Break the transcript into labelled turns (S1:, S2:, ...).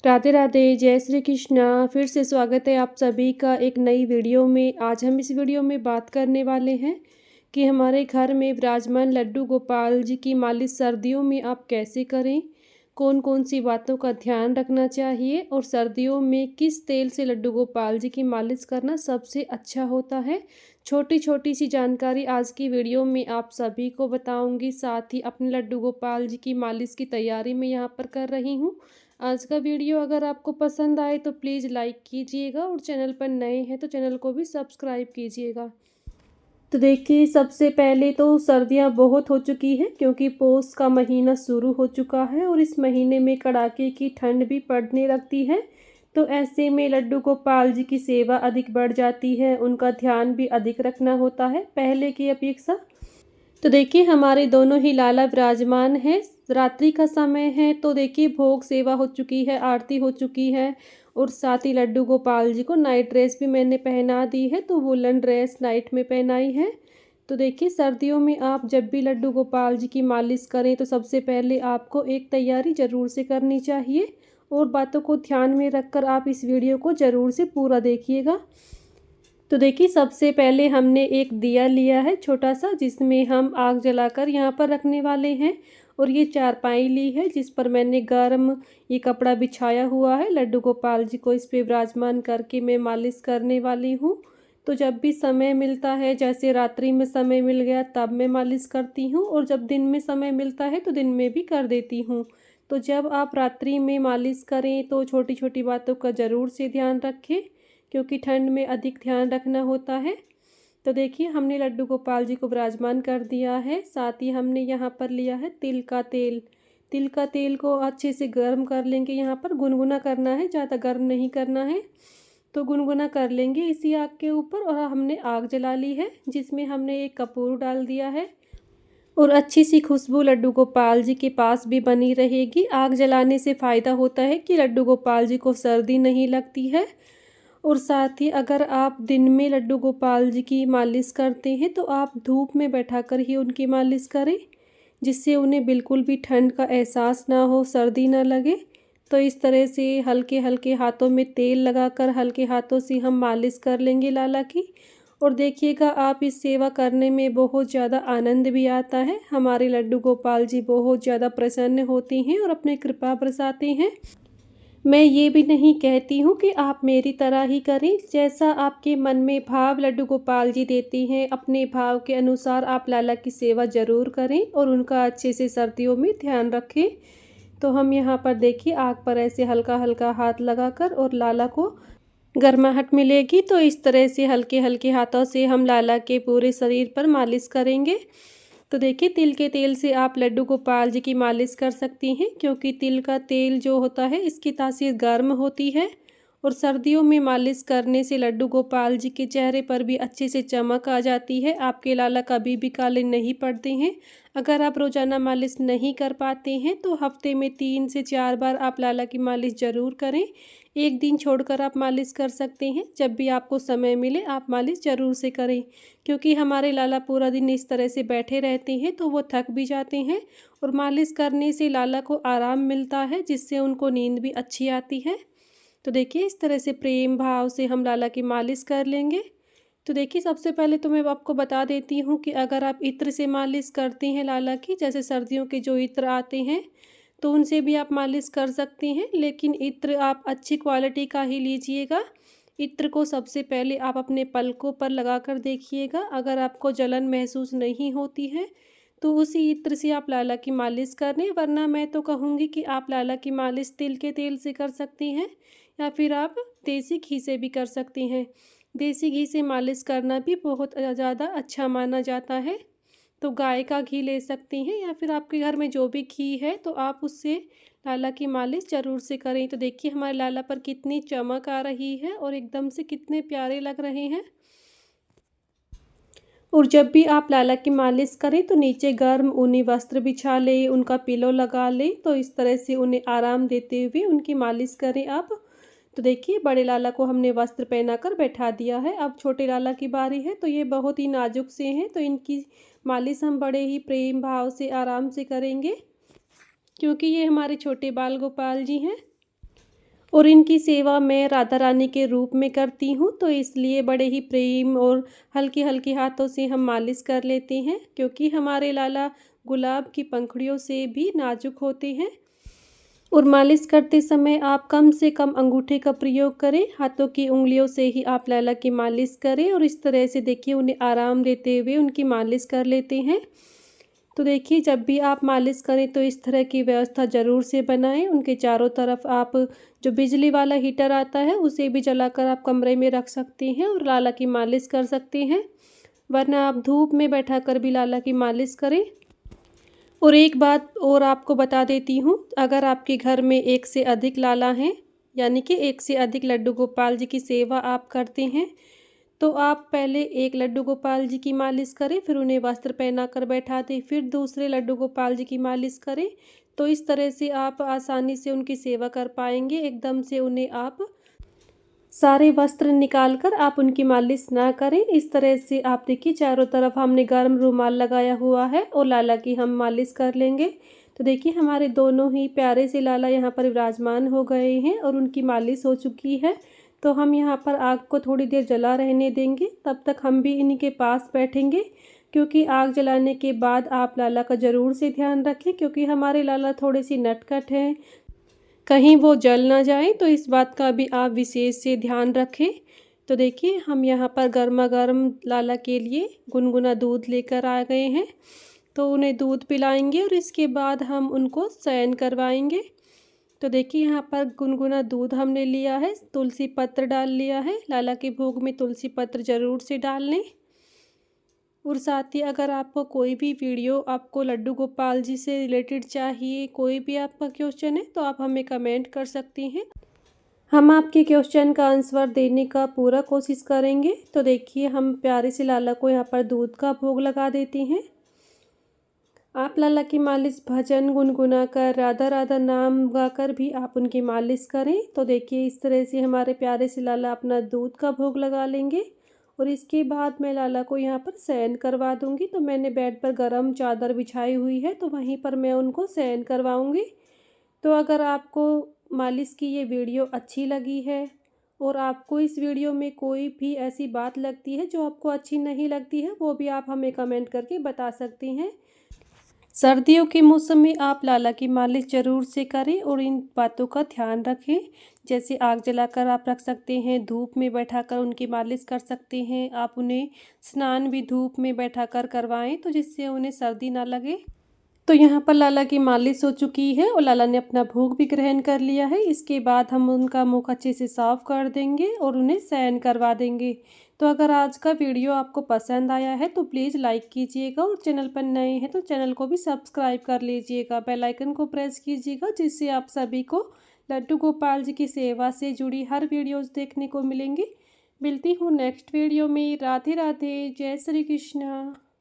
S1: राधे राधे, जय श्री कृष्णा। फिर से स्वागत है आप सभी का एक नई वीडियो में। आज हम इस वीडियो में बात करने वाले हैं कि हमारे घर में विराजमान लड्डू गोपाल जी की मालिश सर्दियों में आप कैसे करें, कौन कौन सी बातों का ध्यान रखना चाहिए और सर्दियों में किस तेल से लड्डू गोपाल जी की मालिश करना सबसे अच्छा होता है। छोटी छोटी सी जानकारी आज की वीडियो में आप सभी को बताऊंगी। साथ ही अपने लड्डू गोपाल जी की मालिश की तैयारी मैं यहाँ पर कर रही हूँ। आज का वीडियो अगर आपको पसंद आए तो प्लीज़ लाइक कीजिएगा और चैनल पर नए हैं तो चैनल को भी सब्सक्राइब कीजिएगा। तो देखिए, सबसे पहले तो सर्दियां बहुत हो चुकी हैं क्योंकि पौष का महीना शुरू हो चुका है और इस महीने में कड़ाके की ठंड भी पड़ने लगती है। तो ऐसे में लड्डू गोपाल जी की सेवा अधिक बढ़ जाती है, उनका ध्यान भी अधिक रखना होता है पहले की अपेक्षा। तो देखिए, हमारे दोनों ही लाला विराजमान हैं। रात्रि का समय है तो देखिए भोग सेवा हो चुकी है, आरती हो चुकी है और साथ ही लड्डू गोपाल जी को नाइट ड्रेस भी मैंने पहना दी है, तो वुलन ड्रेस नाइट में पहनाई है। तो देखिए, सर्दियों में आप जब भी लड्डू गोपाल जी की मालिश करें तो सबसे पहले आपको एक तैयारी ज़रूर से करनी चाहिए और बातों को ध्यान में रखकर आप इस वीडियो को ज़रूर से पूरा देखिएगा। तो देखिए, सबसे पहले हमने एक दिया लिया है छोटा सा, जिसमें हम आग जलाकर यहाँ पर रखने वाले हैं। और ये चारपाई ली है जिस पर मैंने गर्म ये कपड़ा बिछाया हुआ है। लड्डू गोपाल जी को इस पे विराजमान करके मैं मालिश करने वाली हूँ। तो जब भी समय मिलता है, जैसे रात्रि में समय मिल गया तब मैं मालिश करती हूँ और जब दिन में समय मिलता है तो दिन में भी कर देती हूँ। तो जब आप रात्रि में मालिश करें तो छोटी छोटी बातों का ज़रूर से ध्यान रखें क्योंकि ठंड में अधिक ध्यान रखना होता है। तो देखिए, हमने लड्डू गोपाल जी को विराजमान कर दिया है। साथ ही हमने यहाँ पर लिया है तिल का तेल। तिल का तेल को अच्छे से गर्म कर लेंगे, यहाँ पर गुनगुना करना है, ज़्यादा गर्म नहीं करना है। तो गुनगुना कर लेंगे इसी आग के ऊपर। और हमने आग जला ली है जिसमें हमने एक कपूर डाल दिया है और अच्छी सी खुशबू लड्डू गोपाल जी के पास भी बनी रहेगी। आग जलाने से फ़ायदा होता है कि लड्डू गोपाल जी को सर्दी नहीं लगती है। और साथ ही अगर आप दिन में लड्डू गोपाल जी की मालिश करते हैं तो आप धूप में बैठाकर ही उनकी मालिश करें, जिससे उन्हें बिल्कुल भी ठंड का एहसास ना हो, सर्दी ना लगे। तो इस तरह से हल्के हल्के हाथों में तेल लगाकर हल्के हाथों से हम मालिश कर लेंगे लाला की। और देखिएगा, आप इस सेवा करने में बहुत ज़्यादा आनंद भी आता है। हमारे लड्डू गोपाल जी बहुत ज़्यादा प्रसन्न होते हैं और अपनी कृपा बरसाते हैं। मैं ये भी नहीं कहती हूँ कि आप मेरी तरह ही करें, जैसा आपके मन में भाव लड्डू गोपाल जी देते हैं अपने भाव के अनुसार आप लाला की सेवा ज़रूर करें और उनका अच्छे से सर्दियों में ध्यान रखें। तो हम यहाँ पर देखिए आग पर ऐसे हल्का हल्का हाथ लगाकर और लाला को गर्माहट मिलेगी तो इस तरह से हल्के हल्के हाथों से हम लाला के पूरे शरीर पर मालिश करेंगे। तो देखिए, तिल के तेल से आप लड्डू गोपाल जी की मालिश कर सकती हैं क्योंकि तिल का तेल जो होता है इसकी तासीर गर्म होती है और सर्दियों में मालिश करने से लड्डू गोपाल जी के चेहरे पर भी अच्छे से चमक आ जाती है। आपके लाला कभी भी काले नहीं पड़ते हैं। अगर आप रोज़ाना मालिश नहीं कर पाते हैं तो हफ्ते में 3 से 4 बार आप लाला की मालिश ज़रूर करें। एक दिन छोड़कर आप मालिश कर सकते हैं। जब भी आपको समय मिले आप मालिश ज़रूर से करें क्योंकि हमारे लाला पूरा दिन इस तरह से बैठे रहते हैं तो वो थक भी जाते हैं और मालिश करने से लाला को आराम मिलता है जिससे उनको नींद भी अच्छी आती है। तो देखिए, इस तरह से प्रेम भाव से हम लाला की मालिश कर लेंगे। तो देखिए, सबसे पहले तो मैं आपको बता देती हूँ कि अगर आप इत्र से मालिश करते हैं लाला की, जैसे सर्दियों के जो इत्र आते हैं तो उनसे भी आप मालिश कर सकती हैं, लेकिन इत्र आप अच्छी क्वालिटी का ही लीजिएगा। इत्र को सबसे पहले आप अपने पलकों पर लगा कर देखिएगा। अगर आपको जलन महसूस नहीं होती है तो उसी इत्र से आप लाला की मालिश करें, वरना मैं तो कहूँगी कि आप लाला की मालिश तिल के तेल से कर सकती हैं या फिर आप देसी घी से भी कर सकती हैं। देसी घी से मालिश करना भी बहुत ज़्यादा अच्छा माना जाता है। तो गाय का घी ले सकती हैं या फिर आपके घर में जो भी घी है तो आप उससे लाला की मालिश ज़रूर से करें। तो देखिए, हमारे लाला पर कितनी चमक आ रही है और एकदम से कितने प्यारे लग रहे हैं। और जब भी आप लाला की मालिश करें तो नीचे गर्म ऊनी वस्त्र बिछा लें, उनका पिलो लगा लें, तो इस तरह से उन्हें आराम देते हुए उनकी मालिश करें आप। तो देखिए, बड़े लाला को हमने वस्त्र पहनाकर बैठा दिया है। अब छोटे लाला की बारी है। तो ये बहुत ही नाजुक से हैं तो इनकी मालिश हम बड़े ही प्रेम भाव से आराम से करेंगे क्योंकि ये हमारे छोटे बाल गोपाल जी हैं। और इनकी सेवा मैं राधा रानी के रूप में करती हूँ, तो इसलिए बड़े ही प्रेम और हल्के हल्के हाथों से हम मालिश कर लेते हैं, क्योंकि हमारे लाला गुलाब की पंखुड़ियों से भी नाजुक होते हैं। और मालिश करते समय आप कम से कम अंगूठे का प्रयोग करें, हाथों की उंगलियों से ही आप लाला की मालिश करें और इस तरह से देखिए उन्हें आराम देते हुए उनकी मालिश कर लेते हैं। तो देखिए जब भी आप मालिश करें तो इस तरह की व्यवस्था ज़रूर से बनाएं। उनके चारों तरफ आप जो बिजली वाला हीटर आता है उसे भी जलाकर आप कमरे में रख सकते हैं और लाला की मालिश कर सकते हैं, वरना आप धूप में बैठा कर भी लाला की मालिश करें। और एक बात और आपको बता देती हूँ, अगर आपके घर में एक से अधिक लाला हैं, यानी कि एक से अधिक लड्डू गोपाल जी की सेवा आप करते हैं, तो आप पहले एक लड्डू गोपाल जी की मालिश करें, फिर उन्हें वस्त्र पहना कर बैठा दें, फिर दूसरे लड्डू गोपाल जी की मालिश करें। तो इस तरह से आप आसानी से उनकी सेवा कर पाएंगे। एकदम से उन्हें आप सारे वस्त्र निकाल कर आप उनकी मालिश ना करें। इस तरह से आप देखिए चारों तरफ हमने गर्म रुमाल लगाया हुआ है और लाला की हम मालिश कर लेंगे। तो देखिए हमारे दोनों ही प्यारे से लाला यहाँ पर विराजमान हो गए हैं और उनकी मालिश हो चुकी है। तो हम यहाँ पर आग को थोड़ी देर जला रहने देंगे, तब तक हम भी इन्हीं के पास बैठेंगे, क्योंकि आग जलाने के बाद आप लाला का ज़रूर से ध्यान रखें, क्योंकि हमारे लाला थोड़े सी नटखट हैं, कहीं वो जल ना जाए, तो इस बात का भी आप विशेष से ध्यान रखें। तो देखिए हम यहाँ पर गर्मा गर्म लाला के लिए गुनगुना दूध लेकर आ गए हैं, तो उन्हें दूध पिलाएंगे और इसके बाद हम उनको शयन करवाएंगे। तो देखिए यहाँ पर गुनगुना दूध हमने लिया है, तुलसी पत्र डाल लिया है, लाला के भोग में तुलसी पत्र ज़रूर से डाल लें। और साथ ही अगर आपको कोई भी वीडियो आपको लड्डू गोपाल जी से रिलेटेड चाहिए, कोई भी आपका क्वेश्चन है, तो आप हमें कमेंट कर सकती हैं, हम आपके क्वेश्चन का आंसर देने का पूरा कोशिश करेंगे। तो देखिए हम प्यारे से लाला को यहाँ पर दूध का भोग लगा देते हैं। आप लाला की मालिश भजन गुनगुना कर, राधा राधा नाम गाकर भी आप उनकी मालिश करें। तो देखिए इस तरह से हमारे प्यारे से लाला अपना दूध का भोग लगा लेंगे और इसके बाद मैं लाला को यहाँ पर शयन करवा दूँगी। तो मैंने बेड पर गरम चादर बिछाई हुई है, तो वहीं पर मैं उनको शयन करवाऊँगी। तो अगर आपको मालिश की ये वीडियो अच्छी लगी है और आपको इस वीडियो में कोई भी ऐसी बात लगती है जो आपको अच्छी नहीं लगती है, वो भी आप हमें कमेंट करके बता सकती हैं। सर्दियों के मौसम में आप लाला की मालिश ज़रूर से करें और इन बातों का ध्यान रखें, जैसे आग जलाकर आप रख सकते हैं, धूप में बैठाकर उनकी मालिश कर सकते हैं, आप उन्हें स्नान भी धूप में बैठाकर करवाएं, तो जिससे उन्हें सर्दी ना लगे। तो यहाँ पर लाला की मालिश हो चुकी है और लाला ने अपना भोग भी ग्रहण कर लिया है। इसके बाद हम उनका मुख अच्छे से साफ़ कर देंगे और उन्हें शयन करवा देंगे। तो अगर आज का वीडियो आपको पसंद आया है तो प्लीज़ लाइक कीजिएगा और चैनल पर नए हैं तो चैनल को भी सब्सक्राइब कर लीजिएगा, बेल आइकन को प्रेस कीजिएगा, जिससे आप सभी को लड्डू गोपाल जी की सेवा से जुड़ी हर वीडियोज़ देखने को मिलेंगी। मिलती हूँ नेक्स्ट वीडियो में। राधे राधे, जय श्री कृष्णा।